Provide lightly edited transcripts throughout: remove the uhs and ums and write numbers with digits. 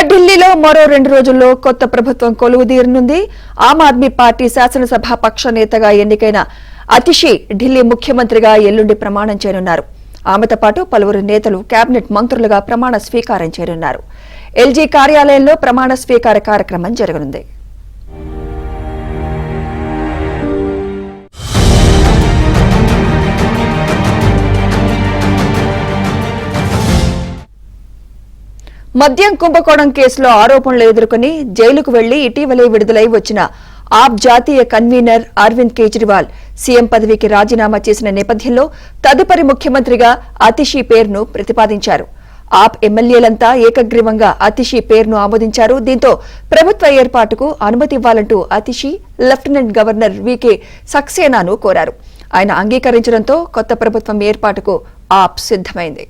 ఢిల్లీలో మరో 2 రోజుల్లో కొత్త ప్రభుత్వం కొలువుదీరనుంది. ఆమ్ ఆద్మీ పార్టీ శాసనసభ పక్ష నేతగా ఎన్నికైన అతిషి ఢిల్లీ ముఖ్యమంత్రిగా ఎల్లుండి ప్రమాణం చేయనున్నారు. ఆమెతో పాటు పలువురు నేతలు కేబినెట్ మంత్రులుగా ప్రమాణ స్వీకారం చేయనున్నారు. ఎల్జీ కార్యాలయంలో ప్రమాణ స్వీకార కార్యక్రమం జరగనుంది. మద్యం కుంభకోణం కేసులో ఆరోపణలు ఎదుర్కొని జైలుకు వెళ్లి ఇటీవలే విడుదలై వచ్చిన ఆప్ జాతీయ కన్వీనర్ అరవింద్ కేజ్రీవాల్ సీఎం పదవికి రాజీనామా చేసిన నేపథ్యంలో తదుపరి ముఖ్యమంత్రిగా అతిషి పేరును ప్రతిపాదించారు. ఆప్ ఎమ్మెల్యేలంతా ఏకగ్రీవంగా అతిషి పేరును ఆమోదించారు. దీంతో ప్రభుత్వ ఏర్పాటుకు అనుమతి ఇవ్వాలంటూ అతిషి లెఫ్టినెంట్ గవర్నర్ వీకే సక్సేనాను కోరారు. ఆయన అంగీకరించడంతో కొత్త ప్రభుత్వం ఏర్పాటుకు ఆప్ సిద్దమైంది.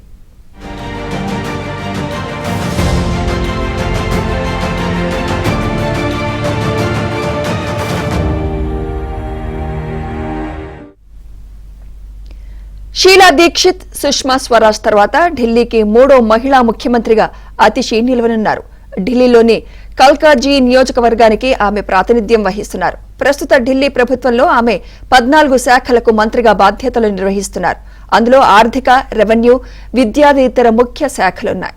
షీలా దీక్షిత్, సుష్మా స్వరాజ్ తర్వాత ఢిల్లీకి 3వ మహిళా ముఖ్యమంత్రిగా అతిషి నిలవనున్నారు. ఢిల్లీలోని కల్కాజీ నియోజకవర్గానికి ఆమె ప్రాతినిధ్యం వహిస్తున్నారు. ప్రస్తుత ఢిల్లీ ప్రభుత్వంలో ఆమె 14 శాఖలకు మంత్రిగా బాధ్యతలు నిర్వహిస్తున్నారు. అందులో ఆర్థిక, రెవెన్యూ, విద్యాదితర ముఖ్య శాఖలున్నాయి.